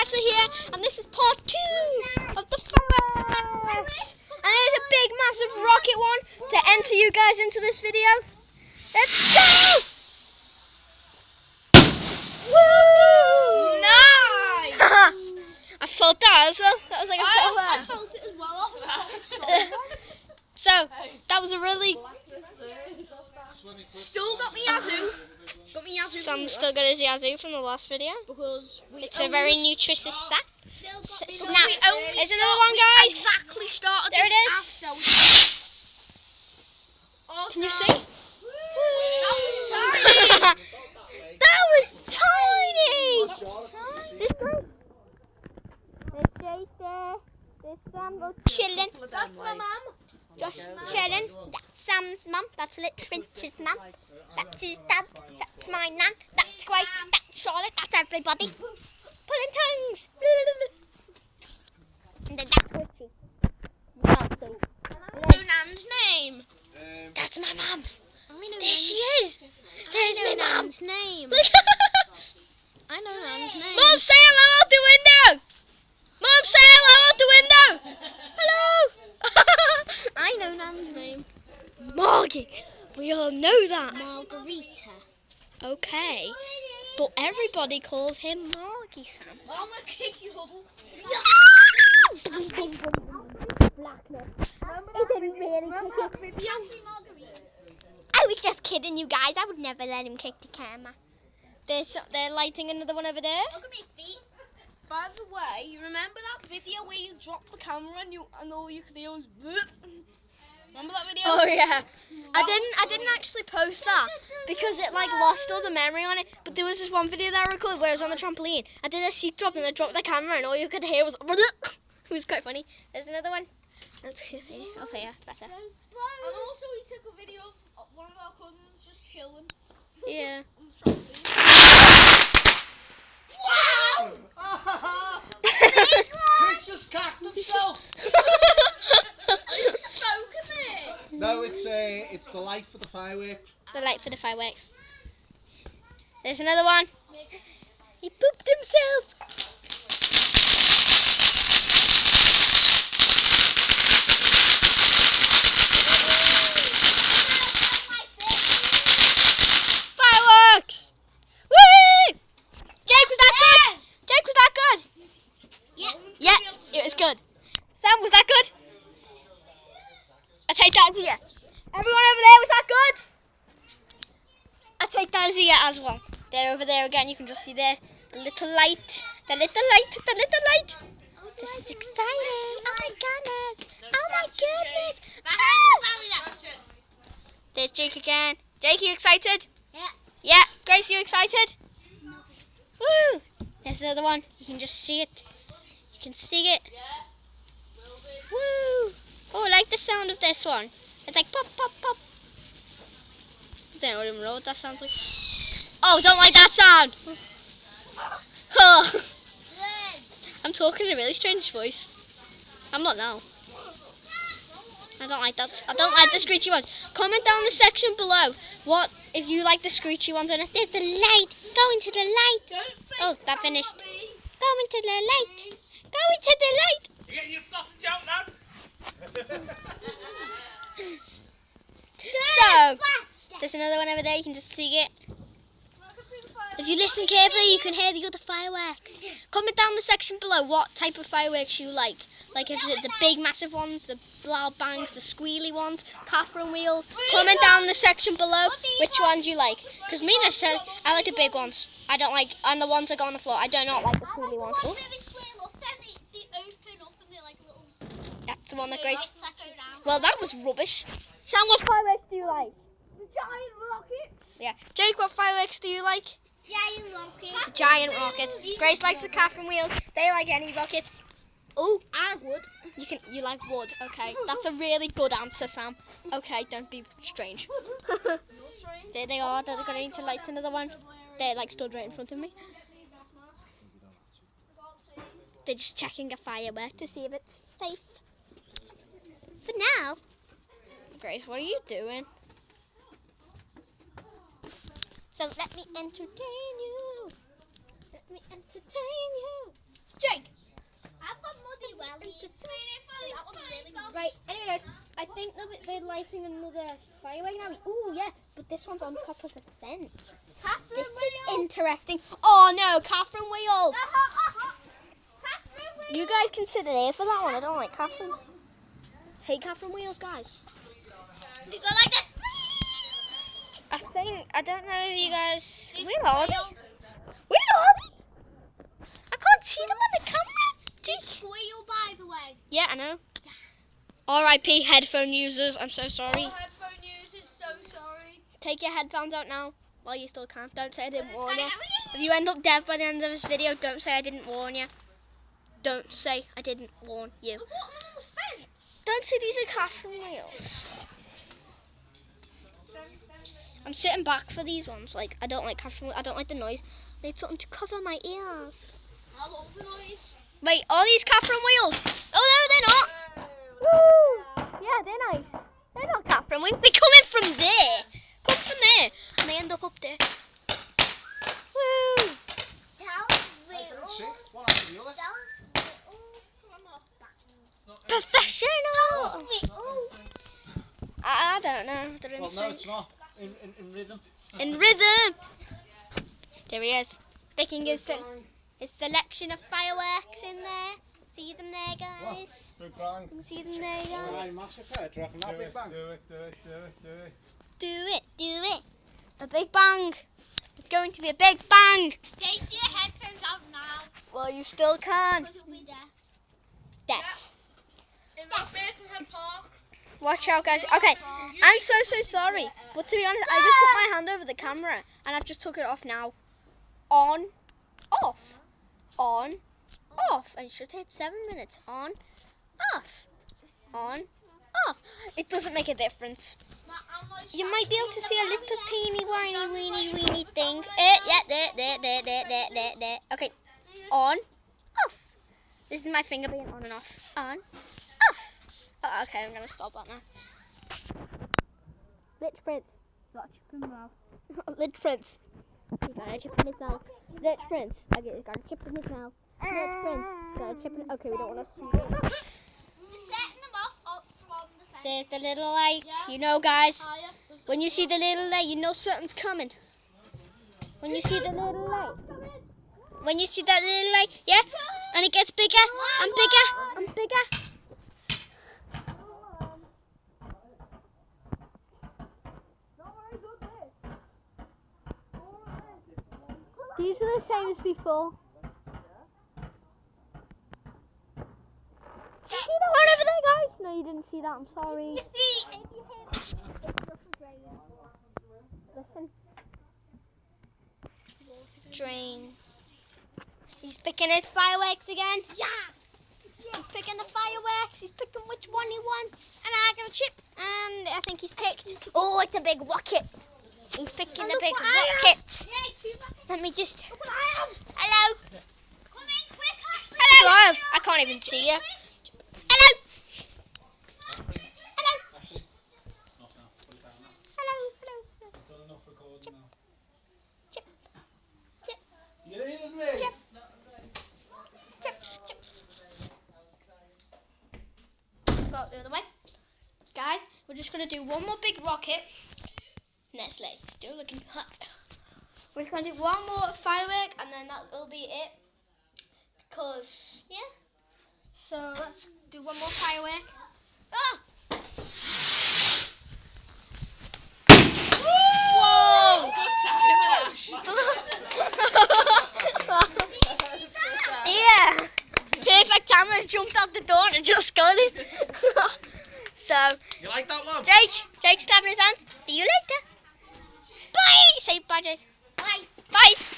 Professor here, and this is part 2 of the fireworks. And here's a big, massive rocket one to enter you guys into this video. Let's go! Woo! Nice! I felt that as well. That was like a I felt it as well. So, that was a really... Still got me Yazoo. Sam still got his Yazoo from the last video. Because It's a very nutritious snack. Snap. There's another one, guys. Exactly started. There this it is. Awesome. Can you see? That was That was tiny! This Chris. There's Jake there. There's Sam chilling. That's my mum. Just chilling. That's Sam's mum. That's little Prince's mum. That's his dad. That's my nan. That's Grace. That's Charlotte. That's everybody. Pulling tongues. And then that's Richie. You can't see. No Nan's name. That's my mum. There she is. There's my mum. Nan's name. I know Nan's name. Mum, say hello out the window. Mum, say hello out the window. Hello. I know Nan's name. Margie. We all know that. Margarita. Okay. But everybody calls him Margie, Sam. I'm gonna kick you, Hubble. Blackness. He didn't really kick it. I was just kidding, you guys. I would never let him kick the camera. They're lighting another one over there. Look at me feet. By the way, you remember that video where you dropped the camera and all you could hear was boop? Remember that video? Oh yeah. I didn't actually post that because it like lost all the memory on it. But there was this one video that I recorded where I was on the trampoline. I did a seat drop and I dropped the camera and all you could hear was it was quite funny. There's another one. Let's see. Oh yeah, it's better. And also we took a video of one of our cousins just chilling Yeah. on the trampoline. Wow! Chris just cacked himself. Are you smoking there? No, it's the light for the fireworks. The light for the fireworks. There's another one. He pooped himself. Fireworks! Woo! Jake, was that good? Jake, was that good? Yeah, it was good. Sam, was that good? I take that as a yeah. Everyone over there, was that good? I take that as a yeah as well. They're over there again, you can just see there. The little light. The little light. This is exciting. Oh my goodness. Oh my goodness. There's Jake again. Jake, you excited? Yeah. Yeah. Grace, you excited? Woo! There's another one. You can just see it. You can see it. Woo! Oh, I like the sound of this one. It's like pop, pop, pop. I don't even know what that sounds like. Oh, don't like that sound. Oh. I'm talking in a really strange voice. I'm not now. I don't like that. I don't like the screechy ones. Comment down in the section below what if you like the screechy ones on it. There's the light. Go into the light. Oh, that finished. Go into the light. Go into the light. You're getting your sausage out, lad. So, there's another one over there. You can just see it. If you listen carefully, you can hear the other fireworks. Comment down in the section below what type of fireworks you like. Like, is it the big, massive ones, the loud bangs, the squealy ones, Catherine wheels? Comment down in the section below which ones you like. Because me necessarily, I like the big ones. I don't like, and the ones that go on the floor. I do not like the squealy ones. Ooh, They swirl up and they open up and they're like little. that's the one that Grace. Lights that go down. Well, that was rubbish. Sam, what fireworks do you like? The giant rockets. Yeah. Jake, what fireworks do you like? Giant rockets. The giant rockets. Grace likes the Catherine wheels. They like any rocket. Oh, I would. you like wood. Okay, that's a really good answer, Sam. Okay, don't be strange. There they are. They're going to light another one. They're like stood right in front of me. They're just checking a firework to see if it's safe. For now, Grace, what are you doing? So let me entertain you. Let me entertain you. lighting another firework now. Ooh, yeah, but this one's on top of the fence. Catherine This is Wheels. interesting. Oh no, Catherine Wheels. Catherine Wheels. You guys can sit there for that one. I don't like Catherine. Hey, Catherine Wheels, guys. You go like this. I don't know if you guys. Where are they? Where are they? I can't see them on the camera. They squeal, by the way. Yeah, I know. R.I.P. headphone users. I'm so sorry. All headphone users, so sorry. Take your headphones out now while you still can. Don't say I didn't warn you. If you end up dead by the end of this video, don't say I didn't warn you. Don't say I didn't warn you. What on the fence? Don't say these are Catherine Wheels. I'm sitting back for these ones. Like, I don't like Catherine. I don't like the noise. I need something to cover my ears. I love the noise. Wait, are these Catherine Wheels? Oh no, they're not. Woo! Yeah, they're nice. They're not Catherine Wheels. They come in from there. Come from there, and they end up there. Woo! See? One after the other. Professional. I don't know. They're in Well, no, sync. it's not. In rhythm. In rhythm. There he is. Picking his selection of fireworks in there. See them there, guys. Big bang. You can see them there, guys. Right, massacre. Do you reckon that big bang? Do it. A big bang. It's going to be a big bang. Take your headphones out now. Well, you still can. Because you'll be deaf. Death. In that Birkenhead Park. Watch out, guys. Okay, I'm so sorry. But to be honest, I just put my hand over the camera and I've just took it off now. On, off, on, off. And it should take 7 minutes. On, off, on, off. It doesn't make a difference. You might be able to see a little teeny weeny thing. Yeah, there. Okay, on, off. This is my finger being on and off. On, off. Oh, okay, I'm gonna stop that now. Lich Prince. Got a chip in his mouth. Lich Prince. He got a chip in his mouth. Lich Prince. Okay, he's got a chip in his mouth. Lich Prince. Got a chip in. Okay, we don't want to see it. You're setting them up from the fence. There's the little light. You know, guys. When you see the little light, you know something's coming. When you see the little light. When you see that little light, yeah? And it gets bigger and bigger and bigger. These are the same as before. Did you see that one over there, guys? No, you didn't see that. I'm sorry. You see, if you hear that, it's just a drain. Listen. Drain. He's picking his fireworks again. Yeah. He's picking the fireworks. He's picking which one he wants. And I got a chip. And I think he's picked. Oh, it's a big rocket. He's picking a look big what I have. rocket. Yeah, 2 buckets. Let me just. Look what I have. Hello. Come in quick, Ashley. Hello. I can't even see you. Hello. Hello. Actually, not now. Put it down now. Hello. I've done enough recording now. Chip. Chip. You needed me. Chip. Chip. Chip. Let's go the other way. Guys, we're just going to do one more big rocket. Nestle, still looking hot. We're just going to do one more firework and then that'll be it. Because, yeah. So let's do one more firework. Ah! Whoa! Yeah. Perfect time. I jumped out the door and just got it. So, You like that one? Jake's clapping his hands. See you later. Bye. Say bye, Jake. Bye. Bye.